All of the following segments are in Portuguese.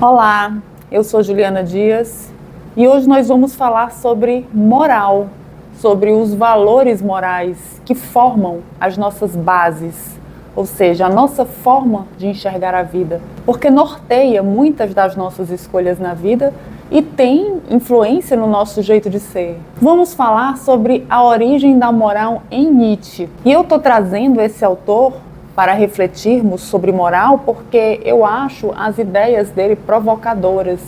Olá, eu sou Juliana Dias e hoje nós vamos falar sobre moral, sobre os valores morais que formam as nossas bases, ou seja, a nossa forma de enxergar a vida, porque norteia muitas das nossas escolhas na vida e tem influência no nosso jeito de ser. Vamos falar sobre a origem da moral em Nietzsche. E eu estou trazendo esse autor para refletirmos sobre moral, porque eu acho as ideias dele provocadoras,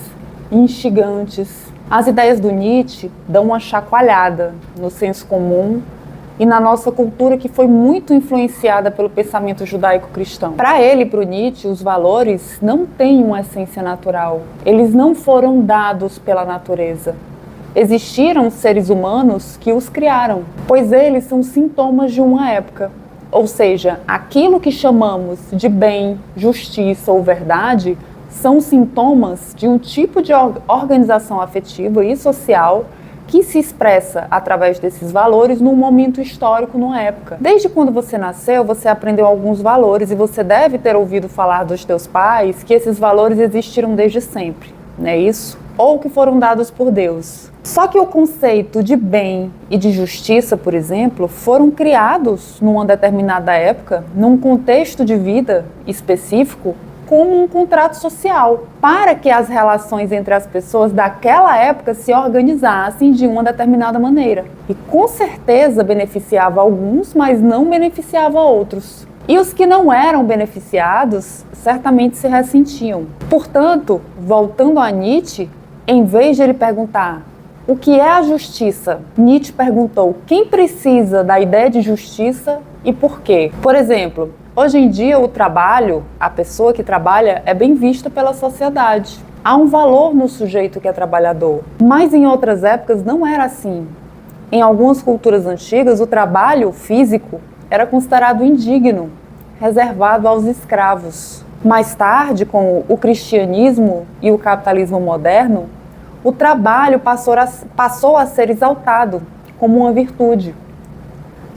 instigantes. As ideias do Nietzsche dão uma chacoalhada no senso comum e na nossa cultura que foi muito influenciada pelo pensamento judaico-cristão. Para ele, para o Nietzsche, os valores não têm uma essência natural. Eles não foram dados pela natureza. Existiram seres humanos que os criaram, pois eles são sintomas de uma época. Ou seja, aquilo que chamamos de bem, justiça ou verdade são sintomas de um tipo de organização afetiva e social que se expressa através desses valores num momento histórico, numa época. Desde quando você nasceu, você aprendeu alguns valores e você deve ter ouvido falar dos teus pais que esses valores existiram desde sempre, não é isso? Ou que foram dados por Deus. Só que o conceito de bem e de justiça, por exemplo, foram criados numa determinada época, num contexto de vida específico, como um contrato social, para que as relações entre as pessoas daquela época se organizassem de uma determinada maneira. E com certeza beneficiava alguns, mas não beneficiava outros. E os que não eram beneficiados certamente se ressentiam. Portanto, voltando a Nietzsche, em vez de ele perguntar o que é a justiça, Nietzsche perguntou quem precisa da ideia de justiça e por quê. Por exemplo, hoje em dia o trabalho, a pessoa que trabalha é bem vista pela sociedade. Há um valor no sujeito que é trabalhador, mas em outras épocas não era assim. Em algumas culturas antigas, o trabalho físico era considerado indigno, reservado aos escravos. Mais tarde, com o cristianismo e o capitalismo moderno, o trabalho passou a ser exaltado como uma virtude.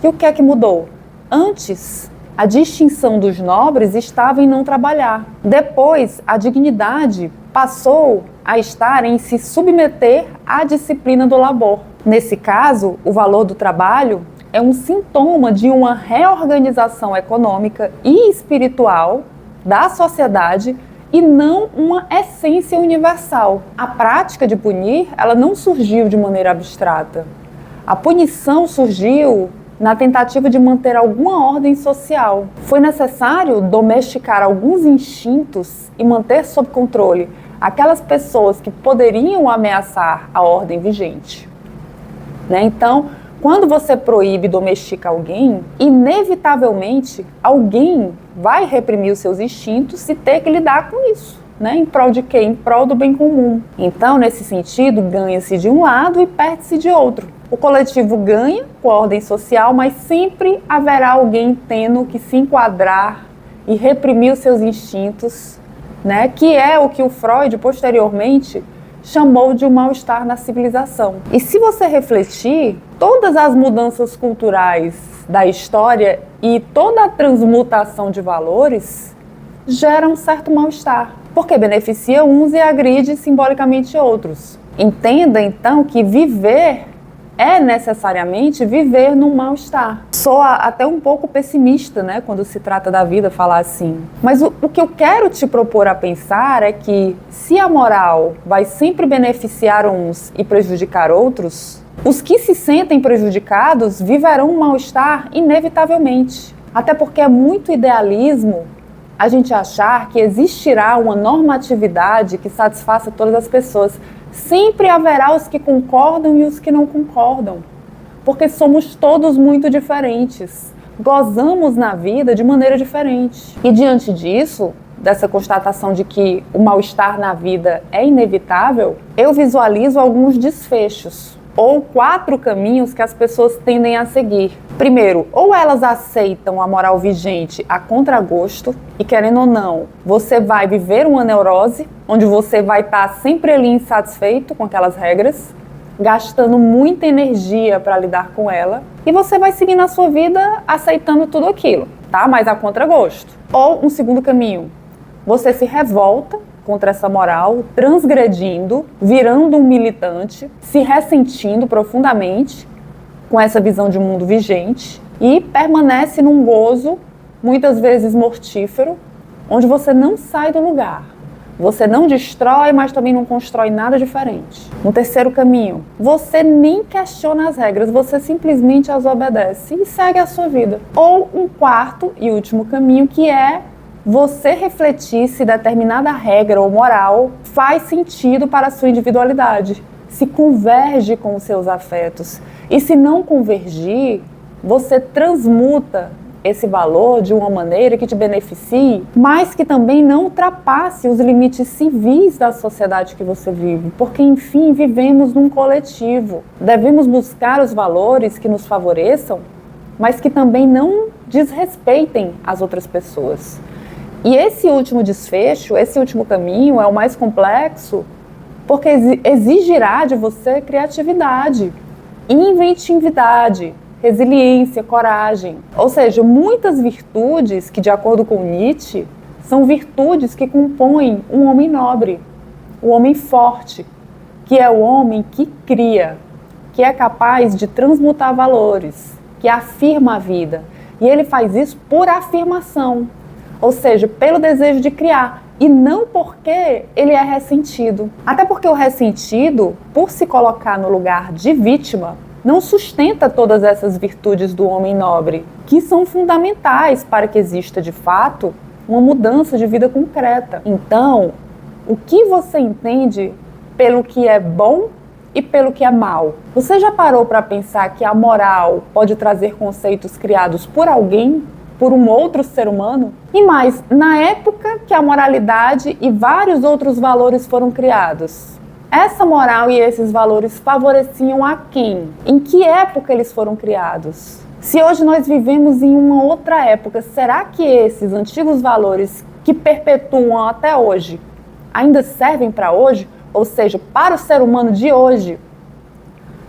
E o que é que mudou? Antes, a distinção dos nobres estava em não trabalhar. Depois, a dignidade passou a estar em se submeter à disciplina do labor. Nesse caso, o valor do trabalho é um sintoma de uma reorganização econômica e espiritual da sociedade e não uma essência universal. A prática de punir, ela não surgiu de maneira abstrata. A punição surgiu na tentativa de manter alguma ordem social. Foi necessário domesticar alguns instintos e manter sob controle aquelas pessoas que poderiam ameaçar a ordem vigente. Então, quando você proíbe e domestica alguém, inevitavelmente alguém vai reprimir os seus instintos e ter que lidar com isso. Em prol de quê? Em prol do bem comum. Então, nesse sentido, ganha-se de um lado e perde-se de outro. O coletivo ganha com a ordem social, mas sempre haverá alguém tendo que se enquadrar e reprimir os seus instintos, que é o que o Freud, posteriormente, chamou de um mal-estar na civilização. E se você refletir, todas as mudanças culturais da história e toda a transmutação de valores geram um certo mal-estar, porque beneficia uns e agride simbolicamente outros. Entenda, então, que viver é necessariamente viver num mal-estar. Soa até um pouco pessimista, quando se trata da vida, falar assim. Mas o que eu quero te propor a pensar é que, se a moral vai sempre beneficiar uns e prejudicar outros, os que se sentem prejudicados viverão um mal-estar inevitavelmente. Até porque é muito idealismo a gente achar que existirá uma normatividade que satisfaça todas as pessoas. Sempre haverá os que concordam e os que não concordam, porque somos todos muito diferentes, gozamos na vida de maneira diferente. E diante disso, dessa constatação de que o mal-estar na vida é inevitável, eu visualizo alguns desfechos, ou 4 caminhos que as pessoas tendem a seguir. Primeiro, ou elas aceitam a moral vigente a contragosto, e querendo ou não, você vai viver uma neurose, onde você vai estar sempre ali insatisfeito com aquelas regras, gastando muita energia para lidar com ela, e você vai seguir na sua vida aceitando tudo aquilo, mas a contragosto. Ou um segundo caminho, você se revolta contra essa moral, transgredindo, virando um militante, se ressentindo profundamente com essa visão de mundo vigente e permanece num gozo, muitas vezes mortífero, onde você não sai do lugar. Você não destrói, mas também não constrói nada diferente. No terceiro caminho, você nem questiona as regras, você simplesmente as obedece e segue a sua vida. Ou um quarto e último caminho, que é você refletir se determinada regra ou moral faz sentido para a sua individualidade, se converge com os seus afetos. E se não convergir, você transmuta esse valor de uma maneira que te beneficie, mas que também não ultrapasse os limites civis da sociedade que você vive, porque, enfim, vivemos num coletivo. Devemos buscar os valores que nos favoreçam, mas que também não desrespeitem as outras pessoas. E esse último desfecho, esse último caminho é o mais complexo, porque exigirá de você criatividade, inventividade, resiliência, coragem. Ou seja, muitas virtudes que, de acordo com Nietzsche, são virtudes que compõem um homem nobre, um homem forte, que é o homem que cria, que é capaz de transmutar valores, que afirma a vida. E ele faz isso por afirmação, ou seja, pelo desejo de criar, e não porque ele é ressentido. Até porque o ressentido, por se colocar no lugar de vítima, não sustenta todas essas virtudes do homem nobre, que são fundamentais para que exista, de fato, uma mudança de vida concreta. Então, o que você entende pelo que é bom e pelo que é mal? Você já parou para pensar que a moral pode trazer conceitos criados por alguém, por um outro ser humano? E mais, na época que a moralidade e vários outros valores foram criados, essa moral e esses valores favoreciam a quem? Em que época eles foram criados? Se hoje nós vivemos em uma outra época, será que esses antigos valores que perpetuam até hoje ainda servem para hoje? Ou seja, para o ser humano de hoje?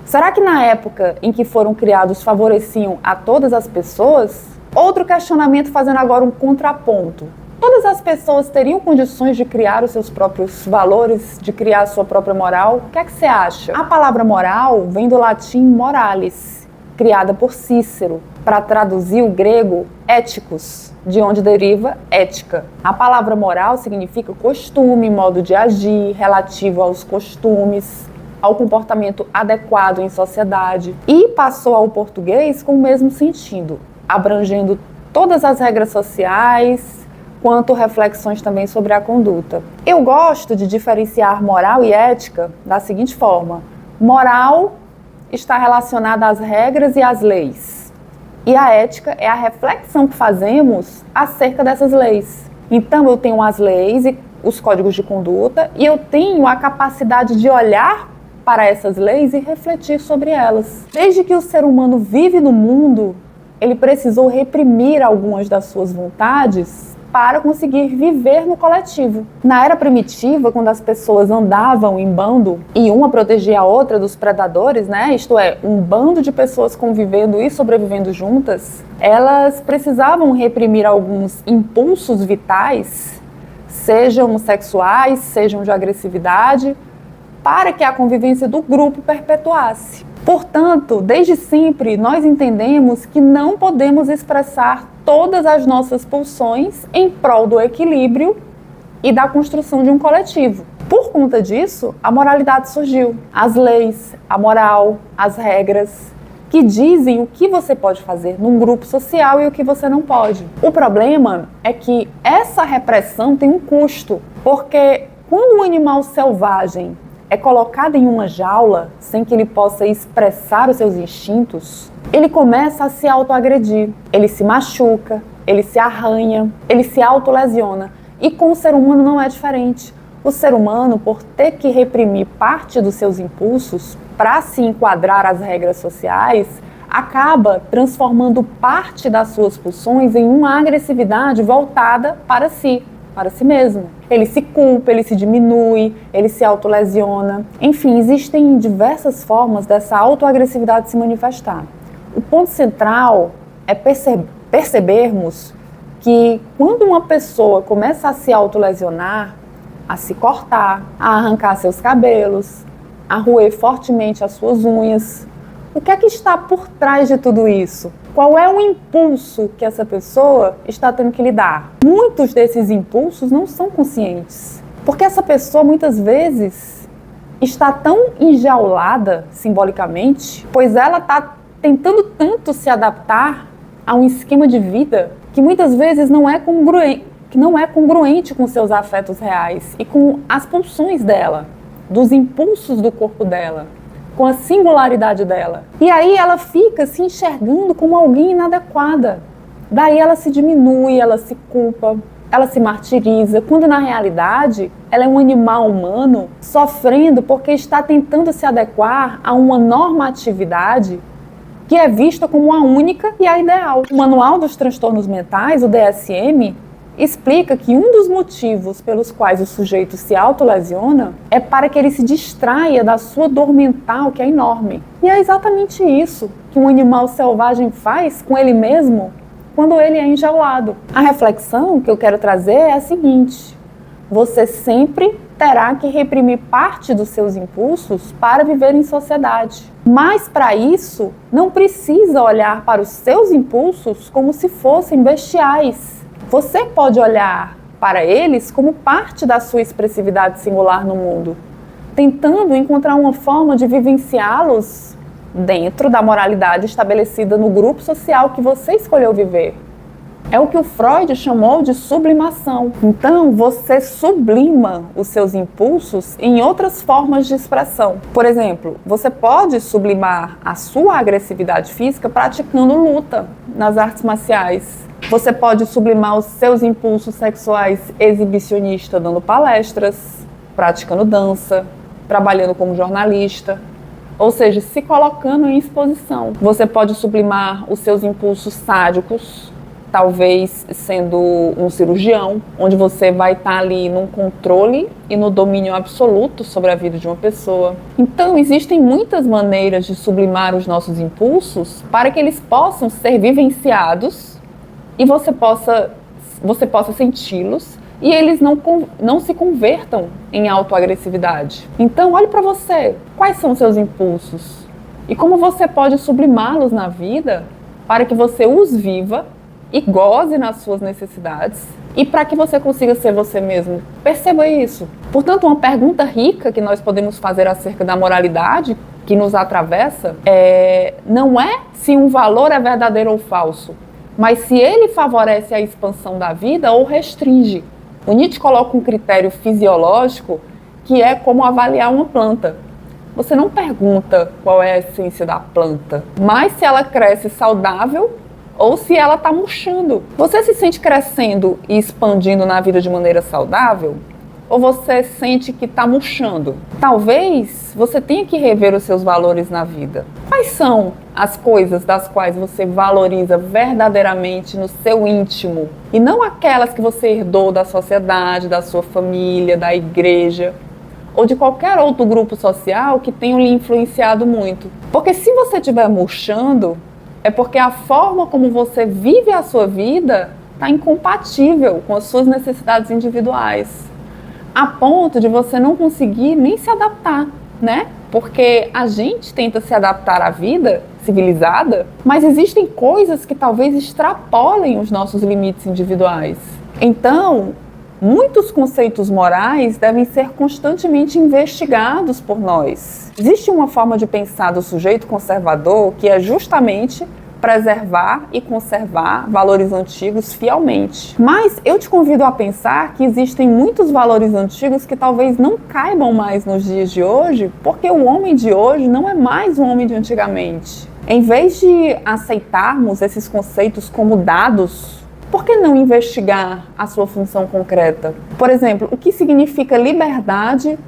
Será que na época em que foram criados favoreciam a todas as pessoas? Outro questionamento, fazendo agora um contraponto. Todas as pessoas teriam condições de criar os seus próprios valores, de criar a sua própria moral? O que é que você acha? A palavra moral vem do latim moralis, criada por Cícero, para traduzir o grego éticos, de onde deriva ética. A palavra moral significa costume, modo de agir, relativo aos costumes, ao comportamento adequado em sociedade, e passou ao português com o mesmo sentido, abrangendo todas as regras sociais, quanto reflexões também sobre a conduta. Eu gosto de diferenciar moral e ética da seguinte forma: moral está relacionada às regras e às leis, e a ética é a reflexão que fazemos acerca dessas leis. Então eu tenho as leis e os códigos de conduta, e eu tenho a capacidade de olhar para essas leis e refletir sobre elas. Desde que o ser humano vive no mundo, ele precisou reprimir algumas das suas vontades para conseguir viver no coletivo. Na era primitiva, quando as pessoas andavam em bando e uma protegia a outra dos predadores, né? Isto é, um bando de pessoas convivendo e sobrevivendo juntas, elas precisavam reprimir alguns impulsos vitais, sejam sexuais, sejam de agressividade, para que a convivência do grupo perpetuasse. Portanto, desde sempre, nós entendemos que não podemos expressar todas as nossas pulsões em prol do equilíbrio e da construção de um coletivo. Por conta disso, a moralidade surgiu. As leis, a moral, as regras, que dizem o que você pode fazer num grupo social e o que você não pode. O problema é que essa repressão tem um custo, porque quando um animal selvagem é colocado em uma jaula sem que ele possa expressar os seus instintos, ele começa a se autoagredir, ele se machuca, ele se arranha, ele se autolesiona. E com o ser humano não é diferente. O ser humano, por ter que reprimir parte dos seus impulsos para se enquadrar às regras sociais, acaba transformando parte das suas pulsões em uma agressividade voltada para si mesmo. Ele se culpa, ele se diminui, ele se autolesiona. Enfim, existem diversas formas dessa autoagressividade se manifestar. O ponto central é percebermos que quando uma pessoa começa a se autolesionar, a se cortar, a arrancar seus cabelos, a roer fortemente as suas unhas. O que é que está por trás de tudo isso? Qual é o impulso que essa pessoa está tendo que lidar? Muitos desses impulsos não são conscientes, porque essa pessoa muitas vezes está tão enjaulada simbolicamente, pois ela está tentando tanto se adaptar a um esquema de vida que muitas vezes não é congruente com seus afetos reais e com as pulsões dela, dos impulsos do corpo dela, com a singularidade dela. E aí ela fica se enxergando como alguém inadequada. Daí ela se diminui, ela se culpa, ela se martiriza, quando na realidade ela é um animal humano sofrendo porque está tentando se adequar a uma normatividade que é vista como a única e a ideal. O Manual dos Transtornos Mentais, o DSM, explica que um dos motivos pelos quais o sujeito se autolesiona é para que ele se distraia da sua dor mental, que é enorme. E é exatamente isso que um animal selvagem faz com ele mesmo quando ele é enjaulado. A reflexão que eu quero trazer é a seguinte: você sempre terá que reprimir parte dos seus impulsos para viver em sociedade. Mas para isso, não precisa olhar para os seus impulsos como se fossem bestiais. Você pode olhar para eles como parte da sua expressividade singular no mundo, tentando encontrar uma forma de vivenciá-los dentro da moralidade estabelecida no grupo social que você escolheu viver. É o que o Freud chamou de sublimação. Então, você sublima os seus impulsos em outras formas de expressão. Por exemplo, você pode sublimar a sua agressividade física praticando luta nas artes marciais. Você pode sublimar os seus impulsos sexuais exibicionistas dando palestras, praticando dança, trabalhando como jornalista, ou seja, se colocando em exposição. Você pode sublimar os seus impulsos sádicos, talvez sendo um cirurgião, onde você vai estar ali num controle e no domínio absoluto sobre a vida de uma pessoa. Então, existem muitas maneiras de sublimar os nossos impulsos para que eles possam ser vivenciados e você possa senti-los e eles não se convertam em autoagressividade. Então, olhe para você. Quais são os seus impulsos? E como você pode sublimá-los na vida para que você os viva e goze nas suas necessidades e para que você consiga ser você mesmo. Perceba isso. Portanto, uma pergunta rica que nós podemos fazer acerca da moralidade que nos atravessa não é se um valor é verdadeiro ou falso, mas se ele favorece a expansão da vida ou restringe. O Nietzsche coloca um critério fisiológico que é como avaliar uma planta. Você não pergunta qual é a essência da planta, mas se ela cresce saudável ou se ela está murchando. Você se sente crescendo e expandindo na vida de maneira saudável? Ou você sente que está murchando? Talvez você tenha que rever os seus valores na vida. Quais são as coisas das quais você valoriza verdadeiramente no seu íntimo? E não aquelas que você herdou da sociedade, da sua família, da igreja ou de qualquer outro grupo social que tenham lhe influenciado muito. Porque se você estiver murchando, é porque a forma como você vive a sua vida está incompatível com as suas necessidades individuais, a ponto de você não conseguir nem se adaptar, né? Porque a gente tenta se adaptar à vida civilizada, mas existem coisas que talvez extrapolem os nossos limites individuais. Então, muitos conceitos morais devem ser constantemente investigados por nós. Existe uma forma de pensar do sujeito conservador que é justamente preservar e conservar valores antigos fielmente. Mas eu te convido a pensar que existem muitos valores antigos que talvez não caibam mais nos dias de hoje, porque o homem de hoje não é mais o homem de antigamente. Em vez de aceitarmos esses conceitos como dados, por que não investigar a sua função concreta? Por exemplo, o que significa liberdade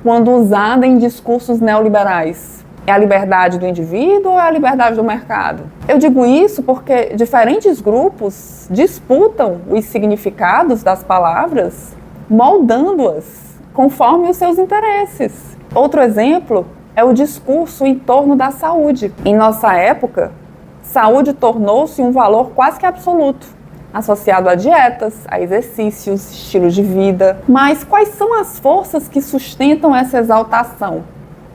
quando usada em discursos neoliberais? É a liberdade do indivíduo ou é a liberdade do mercado? Eu digo isso porque diferentes grupos disputam os significados das palavras, moldando-as conforme os seus interesses. Outro exemplo é o discurso em torno da saúde. Em nossa época, saúde tornou-se um valor quase que absoluto. associado a dietas, a exercícios, estilos de vida. Mas quais são as forças que sustentam essa exaltação?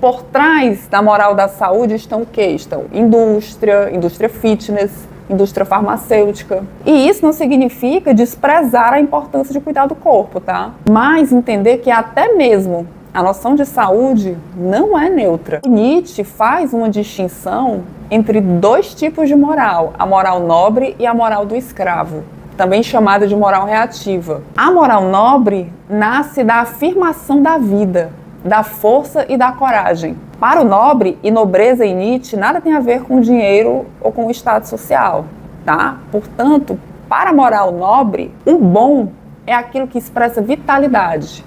Por trás da moral da saúde estão o quê? Estão indústria fitness, indústria farmacêutica. E isso não significa desprezar a importância de cuidar do corpo, tá? Mas entender que até mesmo a noção de saúde não é neutra. Nietzsche faz uma distinção entre dois tipos de moral, a moral nobre e a moral do escravo, também chamada de moral reativa. A moral nobre nasce da afirmação da vida, da força e da coragem. Para o nobre, e nobreza em Nietzsche nada tem a ver com dinheiro ou com o estado social, tá? Portanto, para a moral nobre, o bom é aquilo que expressa vitalidade,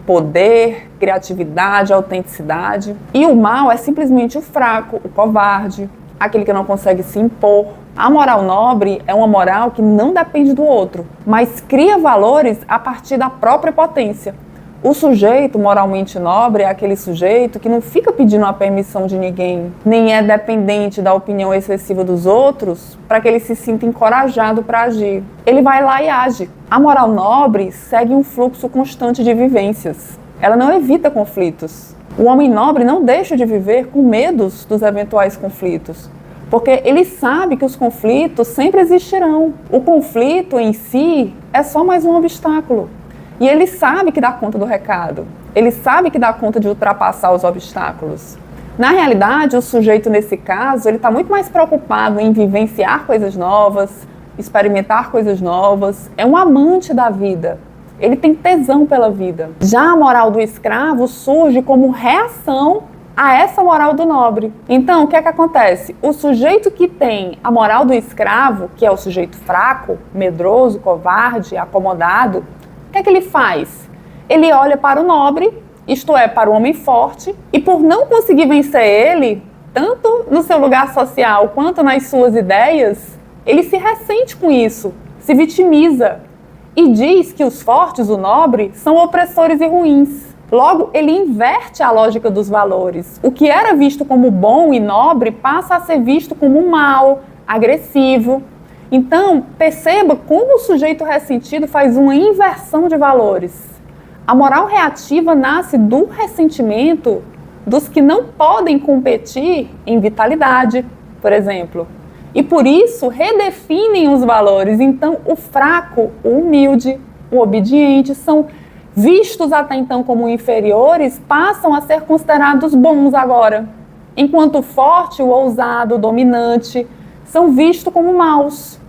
poder, criatividade, autenticidade. E o mal é simplesmente o fraco, o covarde, aquele que não consegue se impor. A moral nobre é uma moral que não depende do outro, mas cria valores a partir da própria potência. O sujeito moralmente nobre é aquele sujeito que não fica pedindo a permissão de ninguém, nem é dependente da opinião excessiva dos outros para que ele se sinta encorajado para agir. Ele vai lá e age. A moral nobre segue um fluxo constante de vivências. Ela não evita conflitos. O homem nobre não deixa de viver com medos dos eventuais conflitos, porque ele sabe que os conflitos sempre existirão. O conflito em si é só mais um obstáculo. E ele sabe que dá conta do recado, ele sabe que dá conta de ultrapassar os obstáculos. Na realidade, o sujeito nesse caso, ele está muito mais preocupado em vivenciar coisas novas, experimentar coisas novas, é um amante da vida, ele tem tesão pela vida. Já a moral do escravo surge como reação a essa moral do nobre. Então, o que é que acontece? O sujeito que tem a moral do escravo, que é o sujeito fraco, medroso, covarde, acomodado, o que é que ele faz? Ele olha para o nobre, isto é, para o homem forte, e por não conseguir vencer ele, tanto no seu lugar social quanto nas suas ideias, ele se ressente com isso, se vitimiza e diz que os fortes, o nobre, são opressores e ruins. Logo, ele inverte a lógica dos valores. O que era visto como bom e nobre passa a ser visto como mal, agressivo. Então, perceba como o sujeito ressentido faz uma inversão de valores. A moral reativa nasce do ressentimento dos que não podem competir em vitalidade, por exemplo. E por isso redefinem os valores. Então, o fraco, o humilde, o obediente são vistos até então como inferiores, passam a ser considerados bons agora. Enquanto o forte, o ousado, o dominante, são vistos como maus.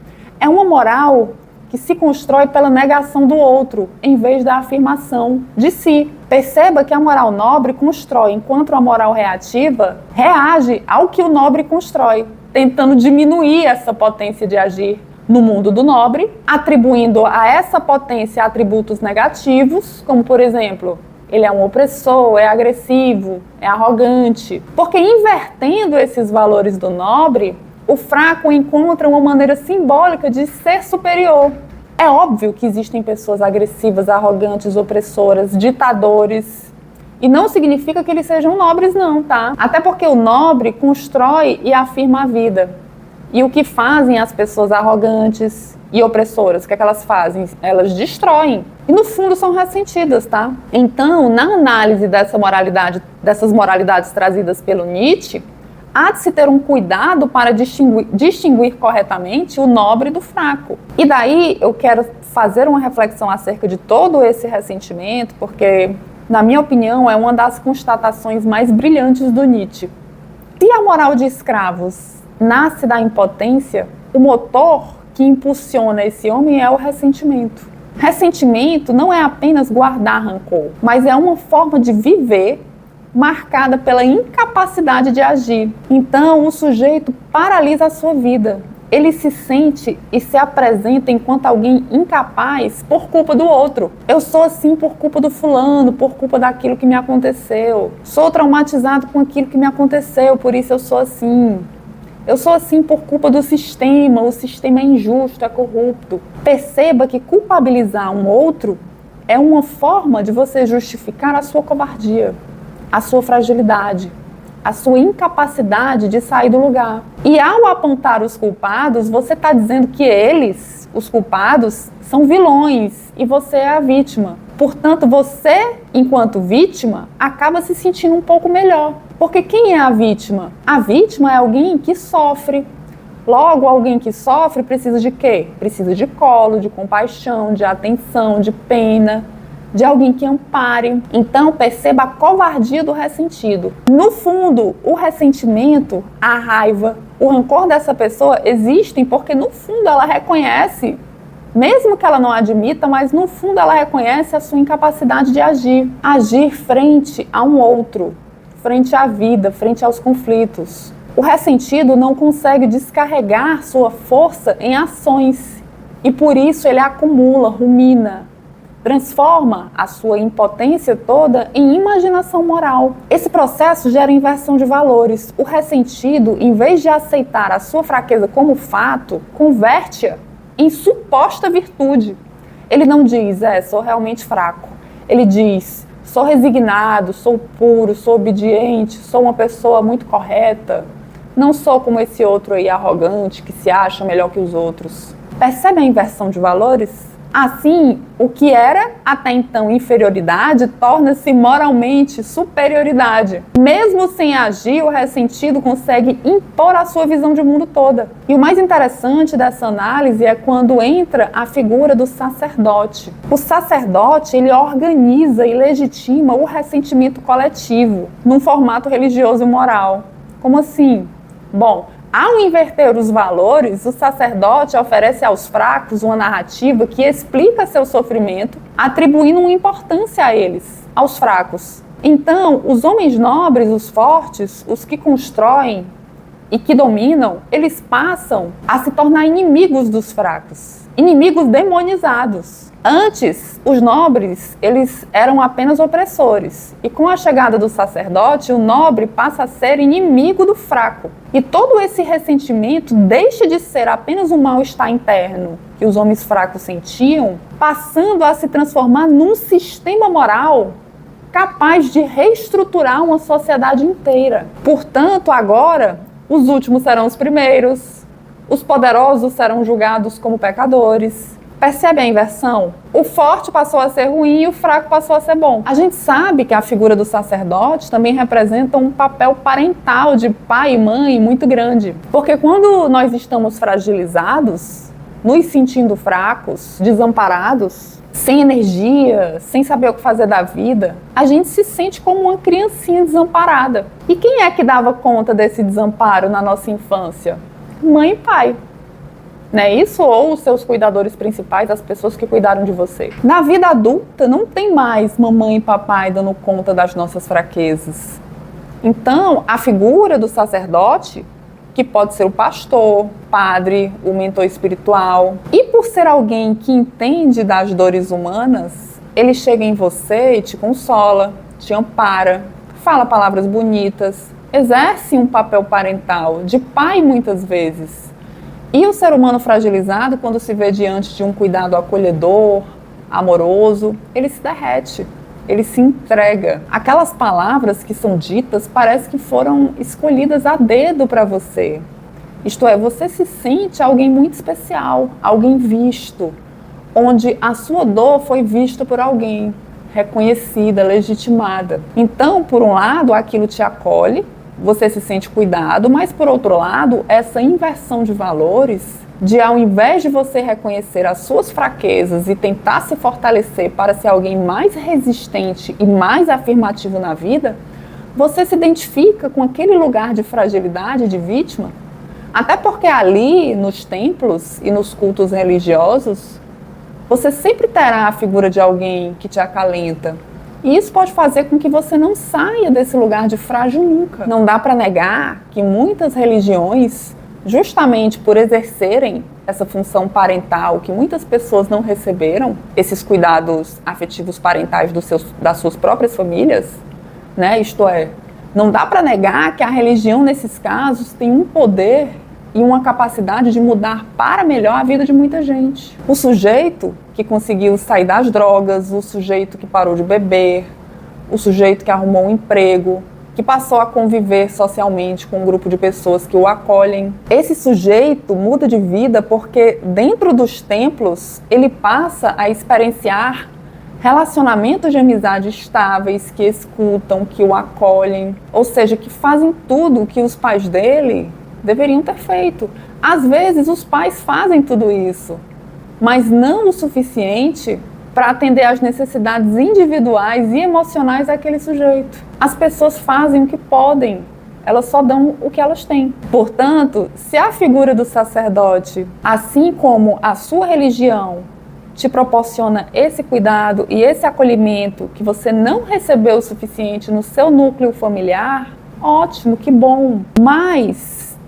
É uma moral que se constrói pela negação do outro, em vez da afirmação de si. Perceba que a moral nobre constrói, enquanto a moral reativa reage ao que o nobre constrói, tentando diminuir essa potência de agir no mundo do nobre, atribuindo a essa potência atributos negativos, como, por exemplo, ele é um opressor, é agressivo, é arrogante. Porque invertendo esses valores do nobre, o fraco encontra uma maneira simbólica de ser superior. É óbvio que existem pessoas agressivas, arrogantes, opressoras, ditadores. E não significa que eles sejam nobres, não, tá? Até porque o nobre constrói e afirma a vida. E o que fazem as pessoas arrogantes e opressoras? O que é que elas fazem? Elas destroem. E no fundo são ressentidas, tá? Então, na análise dessas moralidades trazidas pelo Nietzsche, há de se ter um cuidado para distinguir corretamente o nobre do fraco. E daí eu quero fazer uma reflexão acerca de todo esse ressentimento, porque, na minha opinião, é uma das constatações mais brilhantes do Nietzsche. Se a moral de escravos nasce da impotência, o motor que impulsiona esse homem é o ressentimento. Ressentimento não é apenas guardar rancor, mas é uma forma de viver marcada pela incapacidade de agir. Então, o sujeito paralisa a sua vida. Ele se sente e se apresenta enquanto alguém incapaz por culpa do outro. Eu sou assim por culpa do fulano, por culpa daquilo que me aconteceu. Sou traumatizado com aquilo que me aconteceu, por isso eu sou assim. Eu sou assim por culpa do sistema, o sistema é injusto, é corrupto. Perceba que culpabilizar um outro é uma forma de você justificar a sua covardia, a sua fragilidade, a sua incapacidade de sair do lugar. E ao apontar os culpados, você está dizendo que eles os culpados são vilões e você é a vítima. Portanto, você, enquanto vítima, acaba se sentindo um pouco melhor. Porque quem é a vítima? A vítima é alguém que sofre. Logo, alguém que sofre precisa de quê? Precisa de colo, de compaixão, de atenção, de pena, de alguém que ampare. Então, perceba a covardia do ressentido. No fundo, o ressentimento, a raiva, o rancor dessa pessoa existem porque, no fundo, ela reconhece, mesmo que ela não admita, mas no fundo ela reconhece a sua incapacidade de agir. Agir frente a um outro, frente à vida, frente aos conflitos. O ressentido não consegue descarregar sua força em ações e por isso ele acumula, rumina, transforma a sua impotência toda em imaginação moral. Esse processo gera inversão de valores. O ressentido, em vez de aceitar a sua fraqueza como fato, converte-a em suposta virtude. Ele não diz, sou realmente fraco. Ele diz, sou resignado, sou puro, sou obediente, sou uma pessoa muito correta. Não sou como esse outro aí arrogante que se acha melhor que os outros. Percebe a inversão de valores? Assim, o que era até então inferioridade torna-se moralmente superioridade. Mesmo sem agir, o ressentido consegue impor a sua visão de mundo toda. E o mais interessante dessa análise é quando entra a figura do sacerdote. O sacerdote, ele organiza e legitima o ressentimento coletivo num formato religioso e moral. Como assim? Bom, ao inverter os valores, o sacerdote oferece aos fracos uma narrativa que explica seu sofrimento, atribuindo uma importância a eles, aos fracos. Então, os homens nobres, os fortes, os que constroem e que dominam, eles passam a se tornar inimigos dos fracos, inimigos demonizados. Antes, os nobres, eles eram apenas opressores. E com a chegada do sacerdote, o nobre passa a ser inimigo do fraco. E todo esse ressentimento deixa de ser apenas um mal-estar interno que os homens fracos sentiam, passando a se transformar num sistema moral capaz de reestruturar uma sociedade inteira. Portanto, agora, os últimos serão os primeiros, os poderosos serão julgados como pecadores. Percebe a inversão? O forte passou a ser ruim e o fraco passou a ser bom. A gente sabe que a figura do sacerdote também representa um papel parental de pai e mãe muito grande. Porque quando nós estamos fragilizados, nos sentindo fracos, desamparados, sem energia, sem saber o que fazer da vida, a gente se sente como uma criancinha desamparada. E quem é que dava conta desse desamparo na nossa infância? Mãe e pai. Não é isso? Ou os seus cuidadores principais, as pessoas que cuidaram de você. Na vida adulta, não tem mais mamãe e papai dando conta das nossas fraquezas. Então, a figura do sacerdote, que pode ser o pastor, padre, o mentor espiritual, e por ser alguém que entende das dores humanas, ele chega em você e te consola, te ampara, fala palavras bonitas, exerce um papel parental, de pai muitas vezes. E o ser humano fragilizado, quando se vê diante de um cuidado acolhedor, amoroso, ele se derrete, ele se entrega. Aquelas palavras que são ditas parece que foram escolhidas a dedo para você. Isto é, você se sente alguém muito especial, alguém visto, onde a sua dor foi vista por alguém, reconhecida, legitimada. Então, por um lado, aquilo te acolhe, você se sente cuidado, mas por outro lado, essa inversão de valores, de ao invés de você reconhecer as suas fraquezas e tentar se fortalecer para ser alguém mais resistente e mais afirmativo na vida, você se identifica com aquele lugar de fragilidade, de vítima, até porque ali, nos templos e nos cultos religiosos, você sempre terá a figura de alguém que te acalenta. E isso pode fazer com que você não saia desse lugar de frágil nunca. Não dá para negar que muitas religiões, justamente por exercerem essa função parental que muitas pessoas não receberam, esses cuidados afetivos parentais das suas próprias famílias, né? Isto é, não dá para negar que a religião, nesses casos, tem um poder e uma capacidade de mudar para melhor a vida de muita gente. O sujeito que conseguiu sair das drogas, o sujeito que parou de beber, o sujeito que arrumou um emprego, que passou a conviver socialmente com um grupo de pessoas que o acolhem. Esse sujeito muda de vida porque dentro dos templos ele passa a experienciar relacionamentos de amizade estáveis, que escutam, que o acolhem, ou seja, que fazem tudo o que os pais dele deveriam ter feito. Às vezes os pais fazem tudo isso, mas não o suficiente para atender às necessidades individuais e emocionais daquele sujeito. As pessoas fazem o que podem, elas só dão o que elas têm. Portanto, se a figura do sacerdote, assim como a sua religião, te proporciona esse cuidado e esse acolhimento que você não recebeu o suficiente no seu núcleo familiar, ótimo, que bom. Mas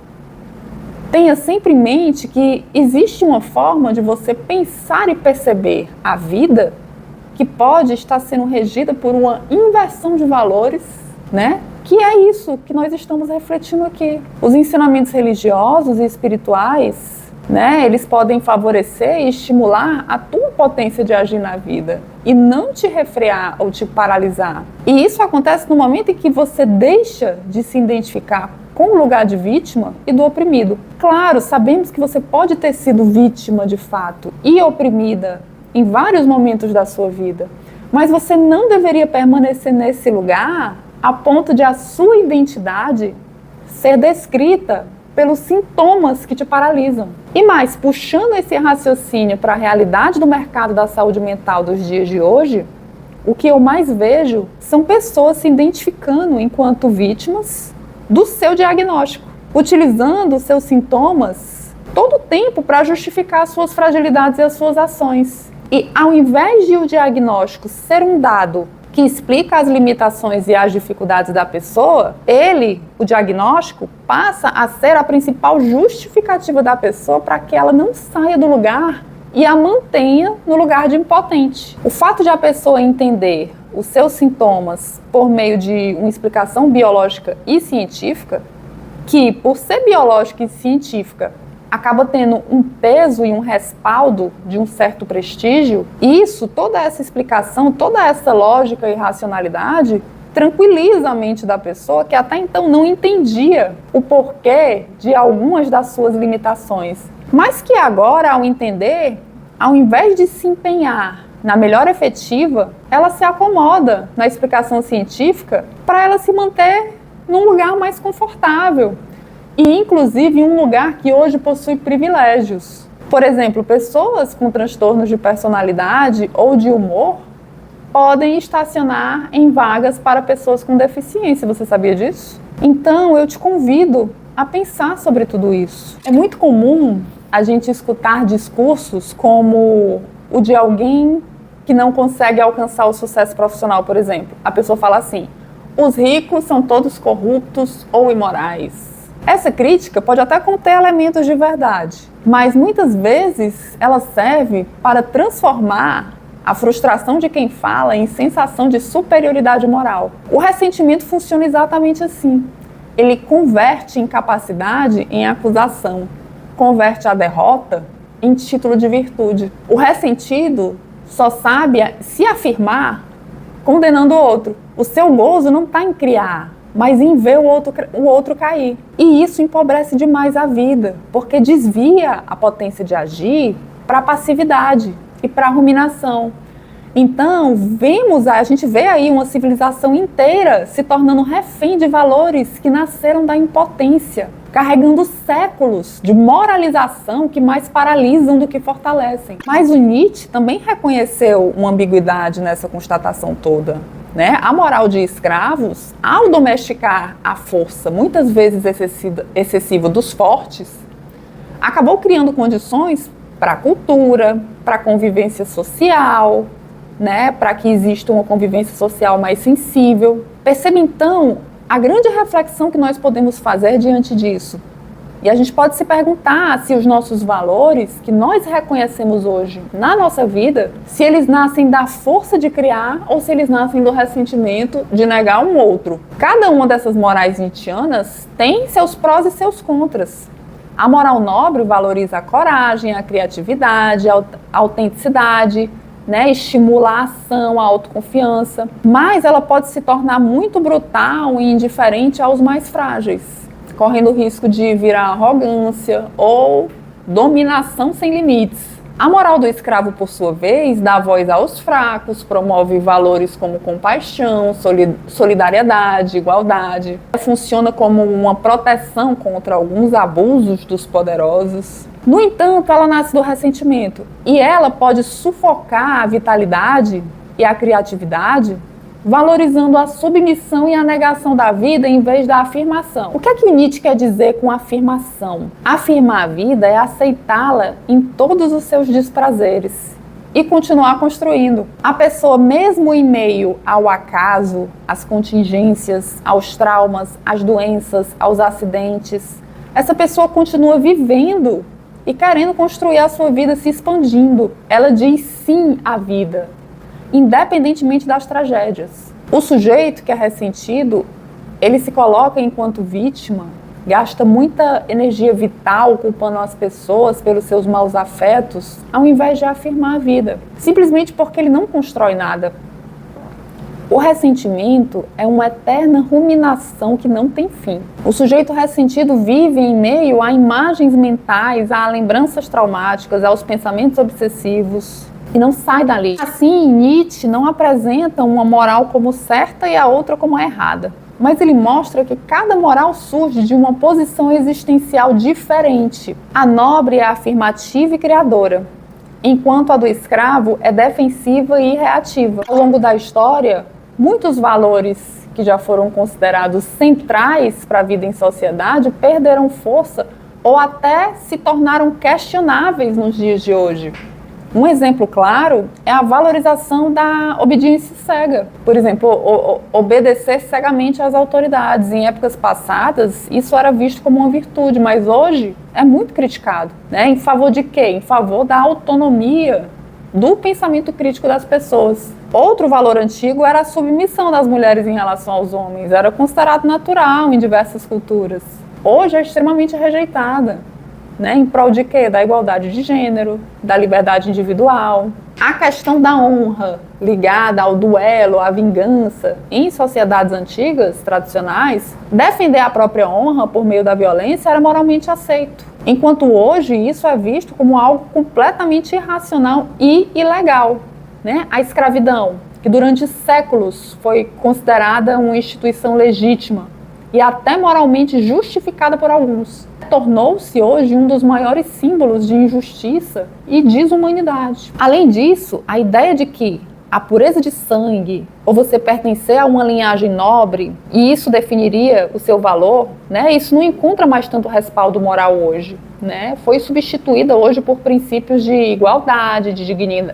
tenha sempre em mente que existe uma forma de você pensar e perceber a vida que pode estar sendo regida por uma inversão de valores, né? Que é isso que nós estamos refletindo aqui. Os ensinamentos religiosos e espirituais, né, eles podem favorecer e estimular a tua potência de agir na vida e não te refrear ou te paralisar. E isso acontece no momento em que você deixa de se identificar com o lugar de vítima e do oprimido. Claro, sabemos que você pode ter sido vítima de fato e oprimida em vários momentos da sua vida, mas você não deveria permanecer nesse lugar a ponto de a sua identidade ser descrita pelos sintomas que te paralisam. E mais, puxando esse raciocínio para a realidade do mercado da saúde mental dos dias de hoje, o que eu mais vejo são pessoas se identificando enquanto vítimas do seu diagnóstico, utilizando os seus sintomas todo o tempo para justificar as suas fragilidades e as suas ações. E ao invés de o diagnóstico ser um dado que explica as limitações e as dificuldades da pessoa, o diagnóstico, passa a ser a principal justificativa da pessoa para que ela não saia do lugar e a mantenha no lugar de impotente. O fato de a pessoa entender os seus sintomas por meio de uma explicação biológica e científica, que por ser biológica e científica acaba tendo um peso e um respaldo de um certo prestígio, isso, toda essa explicação, toda essa lógica e racionalidade tranquiliza a mente da pessoa que até então não entendia o porquê de algumas das suas limitações, mas que agora, ao entender, ao invés de se empenhar na melhora efetiva, ela se acomoda na explicação científica para ela se manter num lugar mais confortável. E, inclusive, em um lugar que hoje possui privilégios. Por exemplo, pessoas com transtornos de personalidade ou de humor podem estacionar em vagas para pessoas com deficiência. Você sabia disso? Então, eu te convido a pensar sobre tudo isso. É muito comum a gente escutar discursos como o de alguém que não consegue alcançar o sucesso profissional, por exemplo. A pessoa fala assim: os ricos são todos corruptos ou imorais. Essa crítica pode até conter elementos de verdade, mas muitas vezes ela serve para transformar a frustração de quem fala em sensação de superioridade moral. O ressentimento funciona exatamente assim. Ele converte incapacidade em acusação, converte a derrota em título de virtude. O ressentido só sabe se afirmar condenando o outro. O seu gozo não está em criar, mas em ver o outro cair. E isso empobrece demais a vida, porque desvia a potência de agir para a passividade e para a ruminação. Então, a gente vê aí uma civilização inteira se tornando refém de valores que nasceram da impotência, carregando séculos de moralização que mais paralisam do que fortalecem. Mas o Nietzsche também reconheceu uma ambiguidade nessa constatação toda. A moral de escravos, ao domesticar a força, muitas vezes excessiva dos fortes, acabou criando condições para a cultura, para a convivência social, para que exista uma convivência social mais sensível. Perceba então a grande reflexão que nós podemos fazer diante disso. E a gente pode se perguntar se os nossos valores, que nós reconhecemos hoje na nossa vida, se eles nascem da força de criar ou se eles nascem do ressentimento de negar um outro. Cada uma dessas morais nietzschianas tem seus prós e seus contras. A moral nobre valoriza a coragem, a criatividade, a autenticidade, né? Estimula a ação, a autoconfiança, mas ela pode se tornar muito brutal e indiferente aos mais frágeis, correndo o risco de virar arrogância ou dominação sem limites. A moral do escravo, por sua vez, dá voz aos fracos, promove valores como compaixão, solidariedade, igualdade. Funciona como uma proteção contra alguns abusos dos poderosos. No entanto, ela nasce do ressentimento e ela pode sufocar a vitalidade e a criatividade, valorizando a submissão e a negação da vida em vez da afirmação. O que é que Nietzsche quer dizer com afirmação? Afirmar a vida é aceitá-la em todos os seus desprazeres e continuar construindo. A pessoa, mesmo em meio ao acaso, às contingências, aos traumas, às doenças, aos acidentes, essa pessoa continua vivendo e querendo construir a sua vida, se expandindo. Ela diz sim à vida, independentemente das tragédias. O sujeito que é ressentido, ele se coloca enquanto vítima, gasta muita energia vital culpando as pessoas pelos seus maus afetos, ao invés de afirmar a vida, simplesmente porque ele não constrói nada. O ressentimento é uma eterna ruminação que não tem fim. O sujeito ressentido vive em meio a imagens mentais, a lembranças traumáticas, aos pensamentos obsessivos, e não sai dali. Assim, Nietzsche não apresenta uma moral como certa e a outra como errada, mas ele mostra que cada moral surge de uma posição existencial diferente. A nobre é afirmativa e criadora, enquanto a do escravo é defensiva e reativa. Ao longo da história, muitos valores que já foram considerados centrais para a vida em sociedade perderam força ou até se tornaram questionáveis nos dias de hoje. Um exemplo claro é a valorização da obediência cega. Por exemplo, obedecer cegamente às autoridades. Em épocas passadas, isso era visto como uma virtude, mas hoje é muito criticado, né? Em favor de quê? Em favor da autonomia, do pensamento crítico das pessoas. Outro valor antigo era a submissão das mulheres em relação aos homens. Era considerado natural em diversas culturas. Hoje é extremamente rejeitada. Né, em prol de quê? Da igualdade de gênero, da liberdade individual. A questão da honra, ligada ao duelo, à vingança, em sociedades antigas, tradicionais, defender a própria honra por meio da violência era moralmente aceito. Enquanto hoje isso é visto como algo completamente irracional e ilegal. Né? A escravidão, que durante séculos foi considerada uma instituição legítima e até moralmente justificada por alguns, tornou-se hoje um dos maiores símbolos de injustiça e desumanidade. Além disso, a ideia de que a pureza de sangue, ou você pertencer a uma linhagem nobre, e isso definiria o seu valor, né? Isso não encontra mais tanto respaldo moral hoje. Né? Foi substituída hoje por princípios de igualdade, de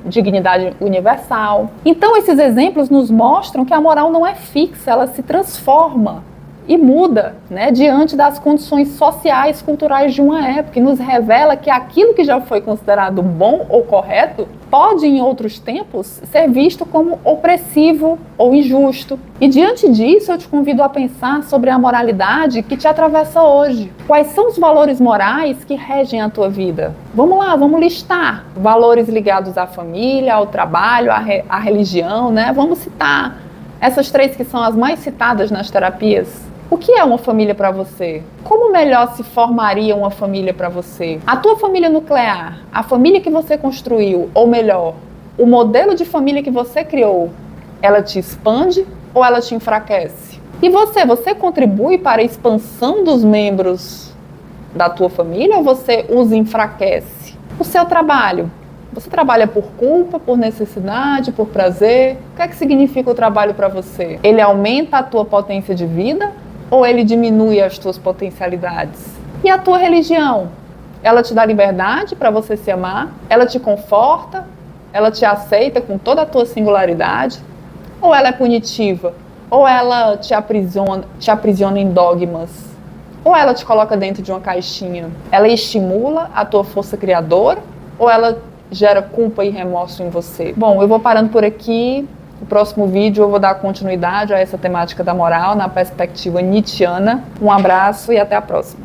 dignidade universal. Então, esses exemplos nos mostram que a moral não é fixa, ela se transforma e muda, né, diante das condições sociais, culturais de uma época, e nos revela que aquilo que já foi considerado bom ou correto pode, em outros tempos, ser visto como opressivo ou injusto. E diante disso, eu te convido a pensar sobre a moralidade que te atravessa hoje. Quais são os valores morais que regem a tua vida? Vamos lá, vamos listar. Valores ligados à família, ao trabalho, à religião, né? Vamos citar essas três que são as mais citadas nas terapias. O que é uma família para você? Como melhor se formaria uma família para você? A tua família nuclear, a família que você construiu, ou melhor, o modelo de família que você criou, ela te expande ou ela te enfraquece? E você contribui para a expansão dos membros da tua família ou você os enfraquece? O seu trabalho, você trabalha por culpa, por necessidade, por prazer? O que é que significa o trabalho para você? Ele aumenta a tua potência de vida ou ele diminui as tuas potencialidades? E a tua religião? Ela te dá liberdade para você se amar? Ela te conforta? Ela te aceita com toda a tua singularidade? Ou ela é punitiva? Ou ela te aprisiona em dogmas? Ou ela te coloca dentro de uma caixinha? Ela estimula a tua força criadora? Ou ela gera culpa e remorso em você? Bom, eu vou parando por aqui. No próximo vídeo eu vou dar continuidade a essa temática da moral na perspectiva nietzschiana. Um abraço e até a próxima.